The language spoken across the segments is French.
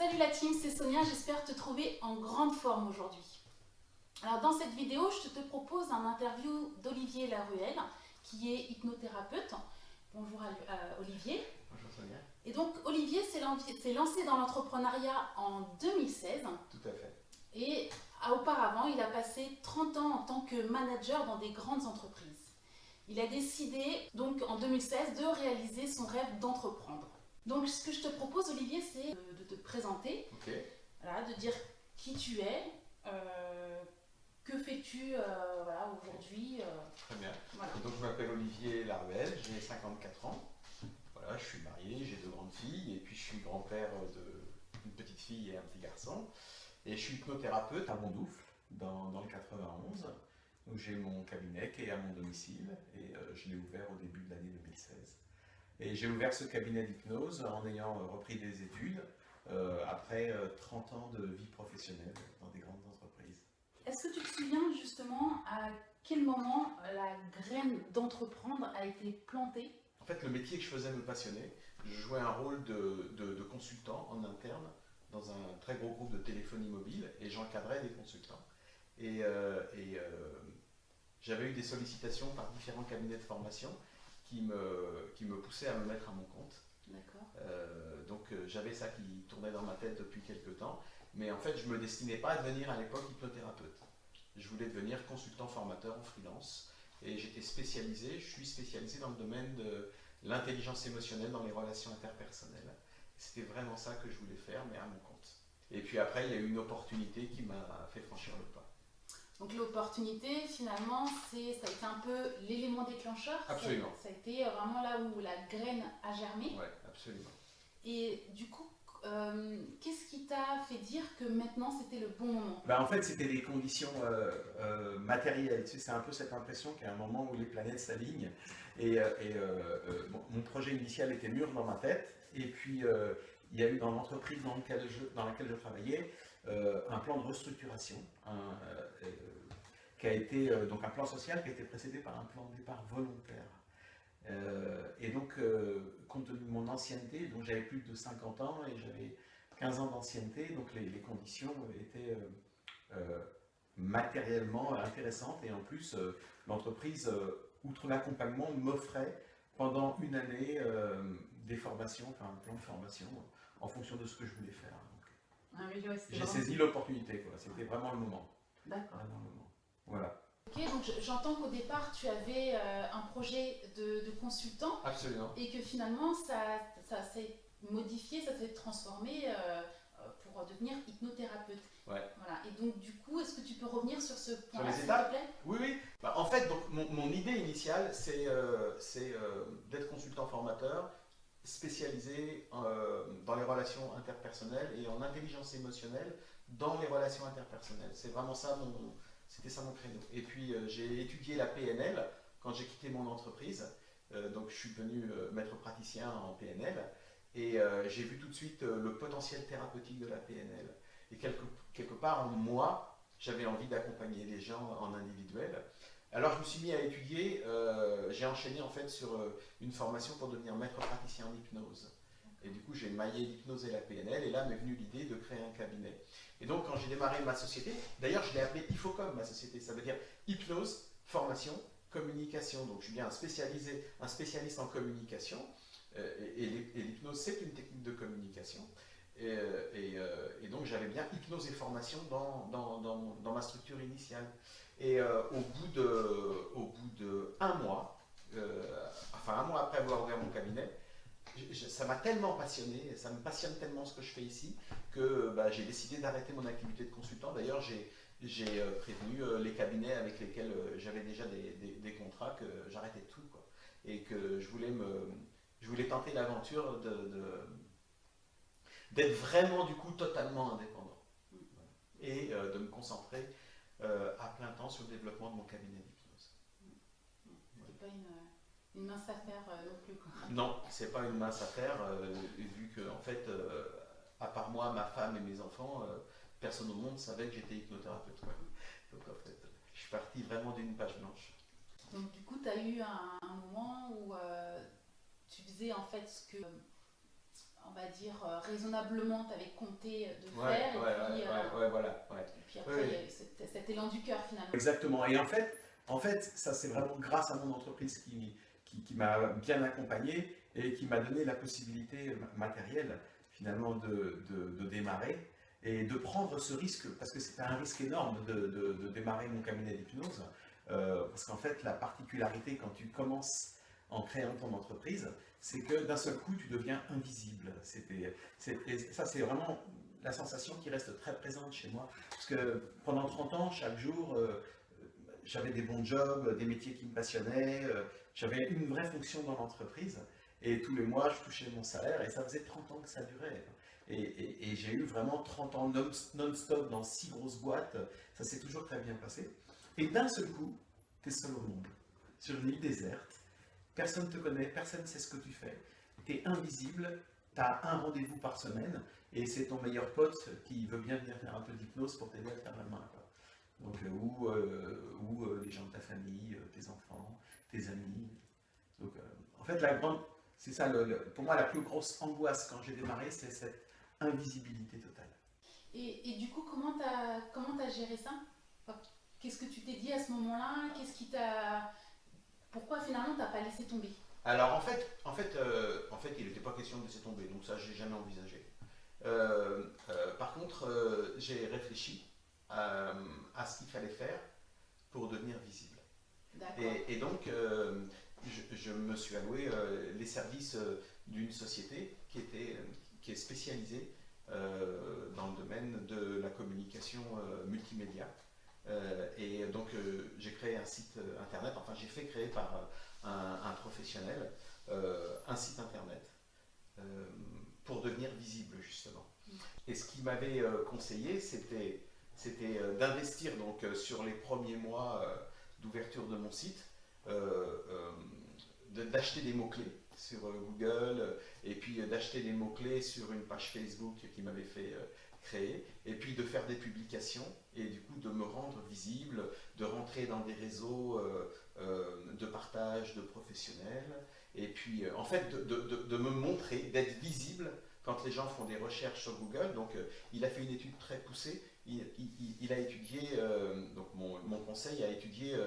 Salut la team, c'est Sonia, j'espère te trouver en grande forme aujourd'hui. Alors dans cette vidéo, je te propose un interview d'Olivier Laruelle, qui est hypnothérapeute. Bonjour Olivier. Bonjour Sonia. Et donc Olivier s'est lancé dans l'entrepreneuriat en 2016. Tout à fait. Et auparavant, il a passé 30 ans en tant que manager dans des grandes entreprises. Il a décidé donc en 2016 de réaliser son rêve d'entreprendre. Donc ce que je te propose Olivier, c'est de te présenter, voilà, de dire qui tu es, que fais-tu aujourd'hui. Très bien. Voilà. Donc je m'appelle Olivier Laruelle, j'ai 54 ans. Voilà, je suis marié, j'ai 2 grandes filles et puis je suis grand-père d'une petite fille et un petit garçon. Et je suis hypnothérapeute à Bondoufle, dans le 91, où j'ai mon cabinet qui est à mon domicile et je l'ai ouvert au début de l'année 2016. Et j'ai ouvert ce cabinet d'hypnose en ayant repris des études après 30 ans de vie professionnelle dans des grandes entreprises. Est-ce que tu te souviens justement à quel moment la graine d'entreprendre a été plantée? En fait, le métier que je faisais me passionnait. Je jouais un rôle de consultant en interne dans un très gros groupe de téléphonie mobile et j'encadrais des consultants. Et j'avais eu des sollicitations par différents cabinets de formation qui me poussaient à me mettre à mon compte. D'accord. Donc j'avais ça qui tournait dans ma tête depuis quelques temps, mais en fait je ne me destinais pas à devenir à l'époque hypnothérapeute. Je voulais devenir consultant formateur en freelance et je suis spécialisé dans le domaine de l'intelligence émotionnelle dans les relations interpersonnelles. C'était vraiment ça que je voulais faire, mais à mon compte. Et puis après, il y a eu une opportunité qui m'a fait franchir le pas. Donc l'opportunité, finalement, ça a été un peu l'élément déclencheur. Absolument. Ça a été vraiment là où la graine a germé. Oui, absolument. Et du coup, qu'est-ce qui t'a fait dire que maintenant c'était le bon moment? En fait, c'était des conditions matérielles. Tu sais, c'est un peu cette impression qu'il y a un moment où les planètes s'alignent. Et mon projet initial était mûr dans ma tête. Et puis, il y a eu dans l'entreprise dans laquelle je travaillais un plan de restructuration qui a été donc un plan social qui a été précédé par un plan de départ volontaire. Et donc, compte tenu de mon ancienneté, donc j'avais plus de 50 ans et j'avais 15 ans d'ancienneté, donc les conditions étaient matériellement intéressantes et en plus, l'entreprise, outre l'accompagnement, m'offrait pendant une année des formations, enfin un plan de formation en fonction de ce que je voulais faire. J'ai saisi l'opportunité, c'était vraiment le moment. D'accord. Voilà. Ok, donc j'entends qu'au départ tu avais un projet de consultant. Absolument. Et que finalement ça s'est modifié, ça s'est transformé pour devenir hypnothérapeute. Ouais. Voilà. Et donc du coup, est-ce que tu peux revenir sur ce point-là, s'il te plaît? Oui, oui. En fait, donc, mon idée initiale, c'est d'être consultant formateur, spécialisé dans les relations interpersonnelles et en intelligence émotionnelle dans les relations interpersonnelles. C'est vraiment ça c'était ça mon créneau. Et puis j'ai étudié la PNL quand j'ai quitté mon entreprise. Donc je suis devenu maître praticien en PNL et j'ai vu tout de suite le potentiel thérapeutique de la PNL. Et quelque part en moi, j'avais envie d'accompagner les gens en individuel. Alors je me suis mis à étudier, j'ai enchaîné en fait sur une formation pour devenir maître praticien en hypnose. Et du coup j'ai maillé l'hypnose et la PNL et là m'est venue l'idée de créer un cabinet. Et donc quand j'ai démarré ma société, d'ailleurs je l'ai appelée Hyphocom ma société, ça veut dire hypnose, formation, communication. Donc je suis bien un spécialiste en communication et l'hypnose c'est une technique de communication. Et donc j'avais bien hypnose et formation dans ma structure initiale. Et au bout de un mois après avoir ouvert mon cabinet, ça m'a tellement passionné, ça me passionne tellement ce que je fais ici, que j'ai décidé d'arrêter mon activité de consultant. D'ailleurs, j'ai prévenu les cabinets avec lesquels j'avais déjà des contrats que j'arrêtais tout, quoi. Et que je voulais tenter l'aventure d'être vraiment du coup totalement indépendant. Et de me concentrer à plein temps sur le développement de mon cabinet d'hypnose. C'était pas une mince affaire non plus, quoi. Non, c'est pas une mince affaire, vu que en fait, à part moi, ma femme et mes enfants, personne au monde savait que j'étais hypnothérapeute. Donc en fait, je suis parti vraiment d'une page blanche. Donc du coup, tu as eu un moment où tu faisais en fait ce que va dire, raisonnablement, tu avais compté de Ouais, faire, voilà. Ouais. et puis après, Ouais, il y ouais. a eu cet élan du cœur finalement. Exactement. Et en fait, ça c'est vraiment grâce à mon entreprise qui m'a bien accompagné et qui m'a donné la possibilité matérielle finalement de démarrer et de prendre ce risque, parce que c'était un risque énorme de démarrer mon cabinet d'hypnose, parce qu'en fait la particularité quand tu commences en créant ton entreprise, c'est que d'un seul coup tu deviens invisible. Et ça c'est vraiment la sensation qui reste très présente chez moi, parce que pendant 30 ans, chaque jour, j'avais des bons jobs, des métiers qui me passionnaient, j'avais une vraie fonction dans l'entreprise et tous les mois je touchais mon salaire et ça faisait 30 ans que ça durait. Et j'ai eu vraiment 30 ans non-stop dans 6 grosses boîtes, ça s'est toujours très bien passé. Et d'un seul coup, tu es seul au monde, sur une île déserte, personne ne te connaît, personne ne sait ce que tu fais, tu es invisible, tu as un rendez-vous par semaine et c'est ton meilleur pote qui veut bien venir faire un peu d'hypnose pour t'aider à faire la main, quoi. Donc, ou les gens de ta famille, tes enfants, tes amis. Donc, en fait, c'est ça, pour moi, la plus grosse angoisse quand j'ai démarré, c'est cette invisibilité totale. Et du coup, comment t'as géré ça? Enfin, qu'est-ce que tu t'es dit à ce moment-là? Pourquoi finalement t'as pas laissé tomber? Alors, en fait, il n'était pas question de laisser tomber, donc ça, je n'ai jamais envisagé. Par contre, j'ai réfléchi à ce qu'il fallait faire pour devenir visible. D'accord. Et donc, je me suis alloué les services d'une société qui est spécialisée dans le domaine de la communication multimédia. Et donc, j'ai créé un site internet, enfin, j'ai fait créer par un professionnel un site internet pour devenir visible, justement. Et ce qu'il m'avait conseillé, c'était d'investir donc sur les premiers mois d'ouverture de mon site, d'acheter des mots-clés sur Google, et puis d'acheter des mots-clés sur une page Facebook qui m'avait fait créer, et puis de faire des publications, et du coup de me rendre visible, de rentrer dans des réseaux de partage de professionnels, et puis en fait de me montrer, d'être visible quand les gens font des recherches sur Google. Donc il a fait une étude très poussée. Il a étudié, donc mon conseil a étudié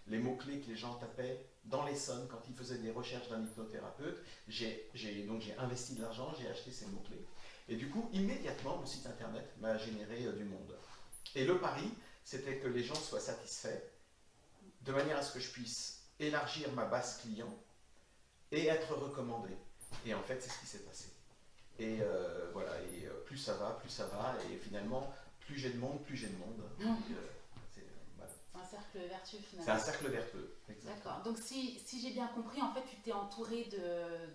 les mots-clés que les gens tapaient dans l'Essonne quand ils faisaient des recherches d'un hypnothérapeute. Donc j'ai investi de l'argent, j'ai acheté ces mots-clés. Et du coup, immédiatement, mon site internet m'a généré du monde. Et le pari, c'était que les gens soient satisfaits, de manière à ce que je puisse élargir ma base client et être recommandé. Et en fait, c'est ce qui s'est passé. Et voilà, et plus ça va, et finalement, plus j'ai de monde, plus j'ai de monde. Voilà. C'est un cercle vertueux finalement. C'est un cercle vertueux. D'accord. Donc si j'ai bien compris, en fait, tu t'es entouré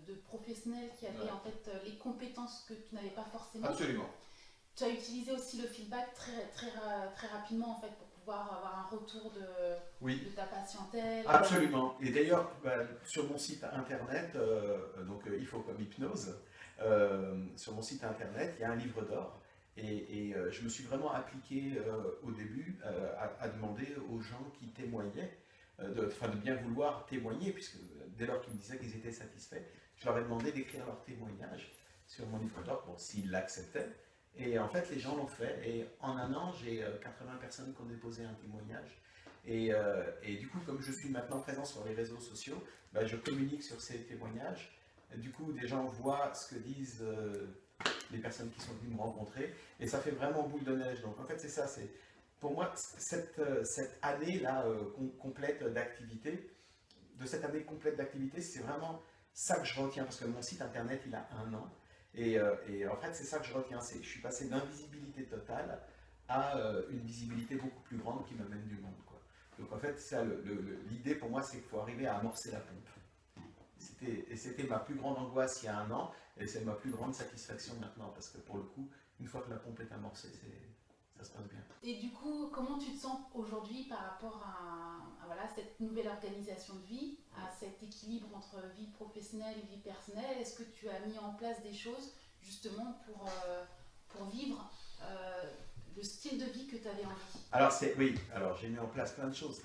de professionnels qui avaient en fait les compétences que tu n'avais pas forcément. Absolument. Tu as utilisé aussi le feedback très rapidement en fait pour pouvoir avoir un retour de ta patientèle. Absolument. Et d'ailleurs, sur mon site internet, donc il faut comme hypnose, sur mon site internet, il y a un livre d'or. Et je me suis vraiment appliqué au début à demander aux gens qui témoignaient, de bien vouloir témoigner, puisque dès lors qu'ils me disaient qu'ils étaient satisfaits, je leur ai demandé d'écrire leur témoignage sur mon livre d'or, bon, s'ils l'acceptaient. Et en fait, les gens l'ont fait. Et en un an, j'ai 80 personnes qui ont déposé un témoignage. Et du coup, comme je suis maintenant présent sur les réseaux sociaux, je communique sur ces témoignages. Du coup, des gens voient ce que disent les personnes qui sont venues me rencontrer. Et ça fait vraiment boule de neige. Donc en fait, c'est ça. Pour moi, cette année-là complète d'activité, c'est vraiment ça que je retiens. Parce que mon site internet, il a 1 an. Et en fait, c'est ça que je retiens. Je suis passé d'invisibilité totale à une visibilité beaucoup plus grande qui m'amène du monde, quoi. Donc en fait, l'idée pour moi, c'est qu'il faut arriver à amorcer la pompe. C'était ma plus grande angoisse il y a 1 an, et c'est ma plus grande satisfaction maintenant, parce que pour le coup, une fois que la pompe est amorcée, ça se passe bien. Et du coup, comment tu te sens aujourd'hui par rapport à voilà, cette nouvelle organisation de vie, à cet équilibre entre vie professionnelle et vie personnelle? Est-ce que tu as mis en place des choses justement pour vivre le style de vie que tu avais envie? Oui, j'ai mis en place plein de choses.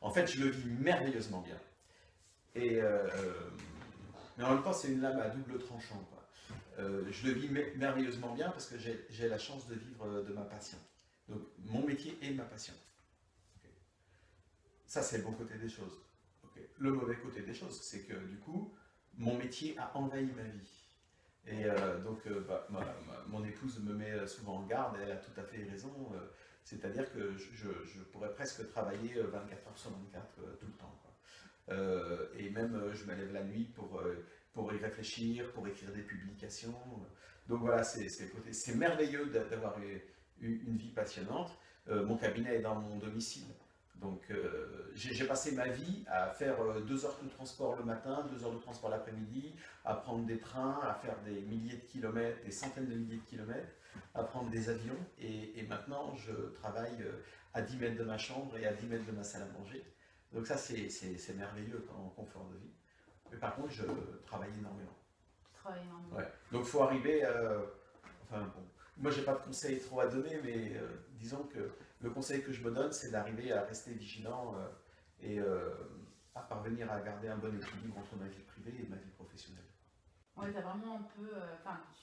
En fait, je le vis merveilleusement bien. Mais en même temps, c'est une lame à double tranchant, quoi. je le vis merveilleusement bien parce que j'ai la chance de vivre de ma passion. Donc mon métier est ma passion. Okay. Ça c'est le bon côté des choses. Okay. Le mauvais côté des choses, c'est que du coup, mon métier a envahi ma vie. Et mon épouse me met souvent en garde, elle a tout à fait raison. C'est-à-dire que je pourrais presque travailler 24 heures sur 24 tout le temps, quoi. Et même je me lève la nuit pour y réfléchir, pour écrire des publications. Donc voilà, c'est merveilleux d'avoir une vie passionnante. Mon cabinet est dans mon domicile. Donc j'ai passé ma vie à faire 2 heures de transport le matin, 2 heures de transport l'après-midi, à prendre des trains, à faire des milliers de kilomètres, des centaines de milliers de kilomètres, à prendre des avions. Et maintenant, je travaille à 10 mètres de ma chambre et à 10 mètres de ma salle à manger. Donc ça, c'est merveilleux en confort de vie. Mais par contre, je travaille énormément. Tu travailles énormément. Ouais. Donc il faut arriver, enfin bon, moi j'ai pas de conseils trop à donner, mais disons que le conseil que je me donne, c'est d'arriver à rester vigilant et à parvenir à garder un bon équilibre entre ma vie privée et ma vie professionnelle. Ouais, t'as vraiment un peu...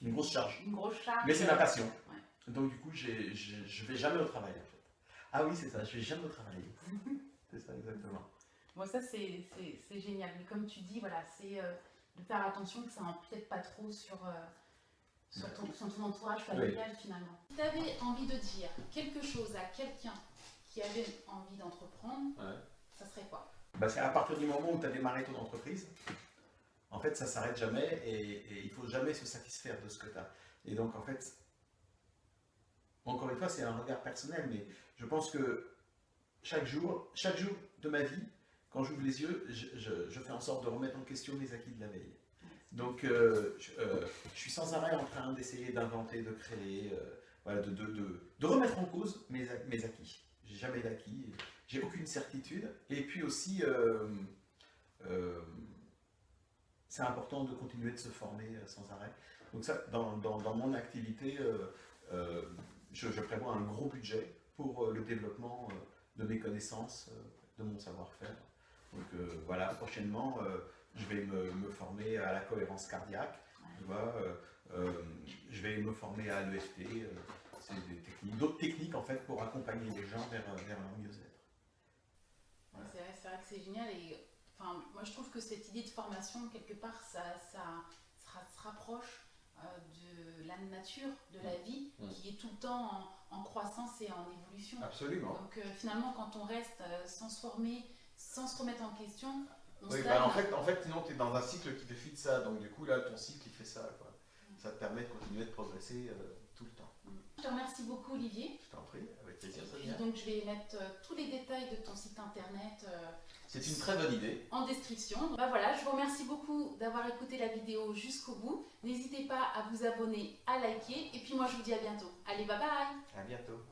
une grosse charge. Une grosse charge. Mais c'est ma passion. Ouais. Donc du coup, je vais jamais au travail en fait. Ah oui, c'est ça, je vais jamais au travail. C'est ça exactement. Bon, ça c'est génial. Mais comme tu dis, voilà, c'est de faire attention que ça n'empiète pas trop sur ton entourage familial, oui, finalement. Si tu avais envie de dire quelque chose à quelqu'un qui avait envie d'entreprendre, ouais, ça serait quoi? Bah, c'est à partir du moment où tu as démarré ton entreprise, en fait ça ne s'arrête jamais et il ne faut jamais se satisfaire de ce que tu as. Et donc en fait, encore une fois c'est un regard personnel, mais je pense que chaque jour de ma vie, quand j'ouvre les yeux, je fais en sorte de remettre en question les acquis de la veille. Donc je suis sans arrêt en train d'essayer d'inventer, de créer, voilà, de remettre en cause mes acquis. J'ai jamais d'acquis, j'ai aucune certitude. Et puis aussi, c'est important de continuer de se former sans arrêt. Donc ça, dans mon activité, je prévois un gros budget pour le développement de mes connaissances, de mon savoir-faire. Donc voilà, prochainement, je vais me former à la cohérence cardiaque, tu vois, je vais me former à l'EFT, c'est d'autres techniques en fait pour accompagner les gens vers leur mieux-être. Ouais, c'est vrai que c'est génial et enfin, moi je trouve que cette idée de formation, quelque part, ça se rapproche de la nature, de la vie, qui est tout le temps en croissance et en évolution. Absolument. Donc finalement, quand on reste sans se former, sans se remettre en question, on oui, stagne. En fait, sinon tu es dans un cycle qui te fit ça, donc du coup là, ton cycle il fait ça, quoi. Ça te permet de continuer de progresser tout le temps. Je te remercie beaucoup, Olivier. Je t'en prie, avec plaisir. Et donc je vais mettre tous les détails de ton site internet. C'est une très bonne idée. En description. Bah voilà, je vous remercie beaucoup d'avoir écouté la vidéo jusqu'au bout. N'hésitez pas à vous abonner, à liker. Et puis moi je vous dis à bientôt. Allez, bye bye. À bientôt.